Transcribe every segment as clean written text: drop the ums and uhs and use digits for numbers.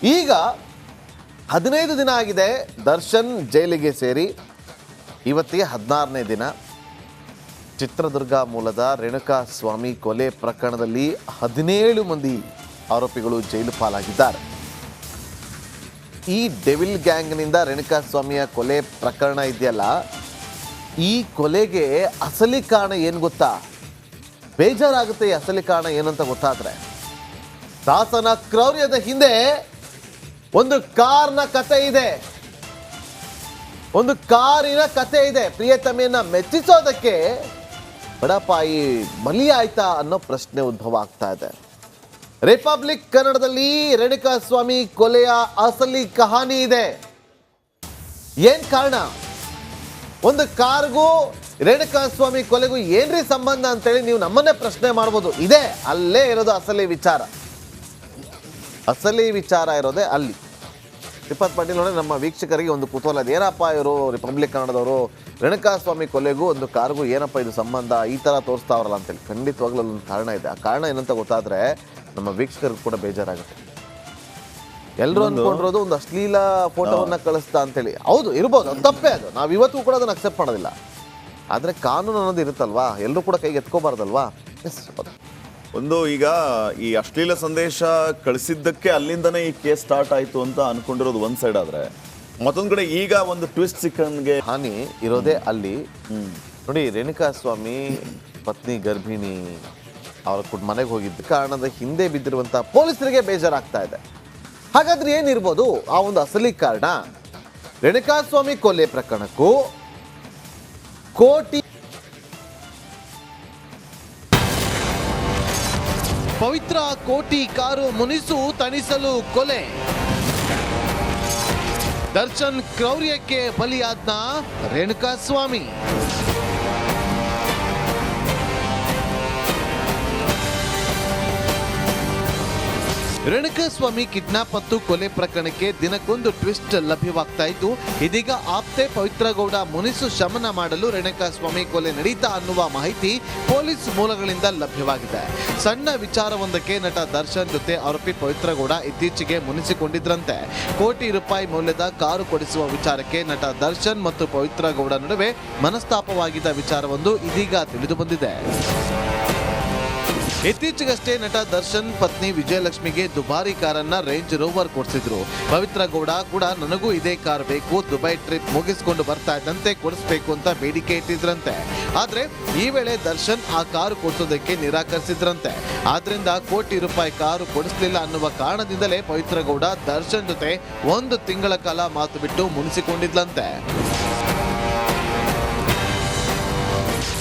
ಈಗ 15 ದಿನ ಆಗಿದೆ ದರ್ಶನ್ ಜೈಲಿಗೆ ಸೇರಿ. ಇವತ್ತಿಗೆ 16ನೇ ದಿನ. ಚಿತ್ರದುರ್ಗ ಮೂಲದ ರೇಣುಕಾಸ್ವಾಮಿ ಕೊಲೆ ಪ್ರಕರಣದಲ್ಲಿ 17 ಮಂದಿ ಆರೋಪಿಗಳು ಜೈಲು ಪಾಲಾಗಿದ್ದಾರೆ. ಈ ಡೆವಿಲ್ ಗ್ಯಾಂಗ್ನಿಂದ ರೇಣುಕಾಸ್ವಾಮಿಯ ಕೊಲೆ ಪ್ರಕರಣ ಇದೆಯಲ್ಲ, ಈ ಕೊಲೆಗೆ ಅಸಲಿ ಕಾರಣ ಏನು ಗೊತ್ತಾ? ಬೇಜಾರಾಗುತ್ತೆ ಈ ಅಸಲಿ ಕಾರಣ ಏನಂತ ಗೊತ್ತಾದ್ರೆ. ಶಾಸನ ಕ್ರೌರ್ಯದ ಹಿಂದೆ ಒಂದು ಕಾರ್ನ ಕತೆ ಇದೆ, ಒಂದು ಕಾರಿನ ಕತೆ ಇದೆ. ಪ್ರಿಯತಮೆಯನ್ನ ಮೆಚ್ಚಿಸೋದಕ್ಕೆ ಬಡಪಾಯಿ ಬಲಿ ಆಯ್ತಾ ಅನ್ನೋ ಪ್ರಶ್ನೆ ಉದ್ಭವ ಆಗ್ತಾ ಇದೆ. ರಿಪಬ್ಲಿಕ್ ಕನ್ನಡದಲ್ಲಿ ರೇಣುಕಾಸ್ವಾಮಿ ಕೊಲೆಯ ಅಸಲಿ ಕಹಾನಿ ಇದೆ. ಏನ್ ಕಾರಣ? ಒಂದು ಕಾರ್ಗೂ ರೇಣುಕಾಸ್ವಾಮಿ ಕೊಲೆಗೂ ಏನ್ರಿ ಸಂಬಂಧ ಅಂತೇಳಿ ನೀವು ನಮ್ಮನ್ನೇ ಪ್ರಶ್ನೆ ಮಾಡ್ಬೋದು. ಇದೆ, ಅಲ್ಲೇ ಇರೋದು ಅಸಲಿ ವಿಚಾರ. ಅಸಲಿ ವಿಚಾರ ಇರೋದೇ ಅಲ್ಲಿ. ಶ್ರೀಪಾದ್ ಪಾಟೀಲ್ ನೋಡಿ, ನಮ್ಮ ವೀಕ್ಷಕರಿಗೆ ಒಂದು ಕುತೂಹಲ ಇದೆ. ಏನಪ್ಪ ಇವರು ರಿಪಬ್ಲಿಕ್ ಕನ್ನಡದವರು ರೇಣುಕಾಸ್ವಾಮಿ ಕೊಲೆಗೂ ಒಂದು ಕಾರ್ಗೂ ಏನಪ್ಪ ಇದು ಸಂಬಂಧ, ಈ ಥರ ತೋರಿಸ್ತಾವ್ರಲ್ಲ ಅಂತೇಳಿ. ಖಂಡಿತವಾಗ್ಲೂ ಒಂದು ಕಾರಣ ಇದೆ. ಆ ಕಾರಣ ಏನಂತ ಗೊತ್ತಾದರೆ ನಮ್ಮ ವೀಕ್ಷಕರಿಗೂ ಕೂಡ ಬೇಜಾರಾಗುತ್ತೆ. ಎಲ್ಲರೂ ಅಂದ್ಕೊಂಡಿರೋದು ಒಂದು ಅಶ್ಲೀಲ ಫೋಟೋವನ್ನ ಕಳಿಸ್ತಾ ಅಂತೇಳಿ. ಹೌದು, ಇರ್ಬೋದು, ಅದು ತಪ್ಪೇ. ಅದು ನಾವು ಇವತ್ತು ಕೂಡ ಅದನ್ನು ಅಕ್ಸೆಪ್ಟ್ ಮಾಡೋದಿಲ್ಲ. ಆದರೆ ಕಾನೂನು ಅನ್ನೋದು ಇರುತ್ತಲ್ವಾ, ಎಲ್ಲರೂ ಕೂಡ ಕೈಗೆ ಎತ್ಕೋಬಾರ್ದಲ್ವಾ. ಒಂದು ಈಗ ಈ ಅಶ್ಲೀಲ ಸಂದೇಶ ಕಳಿಸಿದ್ದಕ್ಕೆ ಅಲ್ಲಿಂದನೇ ಈ ಕೇಸ್ ಸ್ಟಾರ್ಟ್ ಆಯಿತು ಅಂತ ಅನ್ಕೊಂಡಿರೋದು ಒಂದು ಸೈಡ್ ಆದರೆ, ಮತ್ತೊಂದು ಕಡೆ ಈಗ ಒಂದು ಟ್ವಿಸ್ಟ್ ಸಿಕ್ಕಂಗೆ ಹಾನಿ ಇರೋದೇ ಅಲ್ಲಿ. ನೋಡಿ, ರೇಣುಕಾಸ್ವಾಮಿ ಪತ್ನಿ ಗರ್ಭಿಣಿ, ಅವರ ಮನೆಗೆ ಹೋಗಿದ್ದ ಕಾರಣದ ಹಿಂದೆ ಬಿದ್ದಿರುವಂಥ ಪೊಲೀಸರಿಗೆ ಬೇಜಾರಾಗ್ತಾ ಇದೆ. ಹಾಗಾದ್ರೆ ಏನಿರ್ಬೋದು ಆ ಒಂದು ಅಸಲಿ ಕಾರಣ? ರೇಣುಕಾಸ್ವಾಮಿ ಕೊಲೆ ಪ್ರಕರಣಕ್ಕೂ ಕೋಟಿ ಪವಿತ್ರ ಕೋಟಿ ಕಾರು ಮುನಿಸು ತಣಿಸಲು ಕೊಲೆ. ದರ್ಶನ್ ಕ್ರೌರ್ಯಕ್ಕೆ ಬಲಿಯಾದ್ನ ರೇಣುಕಾಸ್ವಾಮಿ. ರೇಣುಕಾಸ್ವಾಮಿ ಕಿಡ್ನಾಪ್ ಮತ್ತು ಕೊಲೆ ಪ್ರಕರಣಕ್ಕೆ ದಿನಕ್ಕೊಂದು ಟ್ವಿಸ್ಟ್ ಲಭ್ಯವಾಗ್ತಾ ಇದ್ದು, ಇದೀಗ ಆಪ್ತೆ ಪವಿತ್ರ ಗೌಡ ಮುನಿಸು ಶಮನ ಮಾಡಲು ರೇಣುಕಾಸ್ವಾಮಿ ಕೊಲೆ ನಡೀತಾ ಅನ್ನುವ ಮಾಹಿತಿ ಪೊಲೀಸ್ ಮೂಲಗಳಿಂದ ಲಭ್ಯವಾಗಿದೆ. ಸಣ್ಣ ವಿಚಾರವೊಂದಕ್ಕೆ ನಟ ದರ್ಶನ್ ಜೊತೆ ಆರೋಪಿ ಪವಿತ್ರ ಗೌಡ ಇತ್ತೀಚೆಗೆ ಮುನಿಸಿಕೊಂಡಿದ್ರಂತೆ. ಕೋಟಿ ರೂಪಾಯಿ ಮೌಲ್ಯದ ಕಾರು ಕೊಡಿಸುವ ವಿಚಾರಕ್ಕೆ ನಟ ದರ್ಶನ್ ಮತ್ತು ಪವಿತ್ರ ಗೌಡ ನಡುವೆ ಮನಸ್ತಾಪವಾಗಿದ್ದ ವಿಚಾರವೊಂದು ಇದೀಗ ತಿಳಿದು ಬಂದಿದೆ. ಇತ್ತೀಚೆಗಷ್ಟೇ ನಟ ದರ್ಶನ್ ಪತ್ನಿ ವಿಜಯಲಕ್ಷ್ಮಿಗೆ ದುಬಾರಿ ಕಾರನ್ನ ರೇಂಜ್ ರೋವರ್ ಕೊಡಿಸಿದ್ರು. ಪವಿತ್ರ ಗೌಡ ಕೂಡ ನನಗೂ ಇದೇ ಕಾರ್ ಬೇಕು, ದುಬೈ ಟ್ರಿಪ್ ಮುಗಿಸ್ಕೊಂಡು ಬರ್ತಾ ಇದ್ದಂತೆ ಕೊಡಿಸ್ಬೇಕು ಅಂತ ಬೇಡಿಕೆ ಇಟ್ಟಿದ್ರಂತೆ. ಆದ್ರೆ ಈ ವೇಳೆ ದರ್ಶನ್ ಆ ಕಾರು ಕೊಡಿಸೋದಕ್ಕೆ ನಿರಾಕರಿಸಿದ್ರಂತೆ. ಆದ್ರಿಂದ ಕೋಟಿ ರೂಪಾಯಿ ಕಾರು ಕೊಡಿಸ್ಲಿಲ್ಲ ಅನ್ನುವ ಕಾರಣದಿಂದಲೇ ಪವಿತ್ರ ಗೌಡ ದರ್ಶನ್ ಜೊತೆ 1 ತಿಂಗಳ ಕಾಲ ಮಾತು ಬಿಟ್ಟು ಮುನಿಸಿಕೊಂಡಿದ್ಲಂತೆ.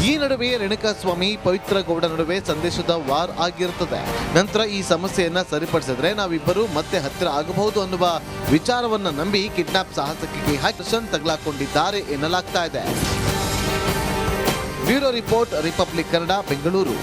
ಈ ನಡುವೆ ರೇಣುಕಾಸ್ವಾಮಿ ಪವಿತ್ರ ಗೌಡ ನಡುವೆ ಸಂದೇಶದ ವಾರ್ ಆಗಿರುತ್ತದೆ. ನಂತರ ಈ ಸಮಸ್ಯೆಯನ್ನ ಸರಿಪಡಿಸಿದ್ರೆ ನಾವಿಬ್ಬರು ಮತ್ತೆ ಹತ್ತಿರ ಆಗಬಹುದು ಅನ್ನುವ ವಿಚಾರವನ್ನ ನಂಬಿ ಕಿಡ್ನಾಪ್ ಸಾಹಸಕ್ಕೆ ದರ್ಶನ್ ತಗಲಾಕೊಂಡಿದ್ದಾರೆ ಎನ್ನಲಾಗ್ತಾ ಇದೆ. Bureau report, republic Kannada, Bengaluru.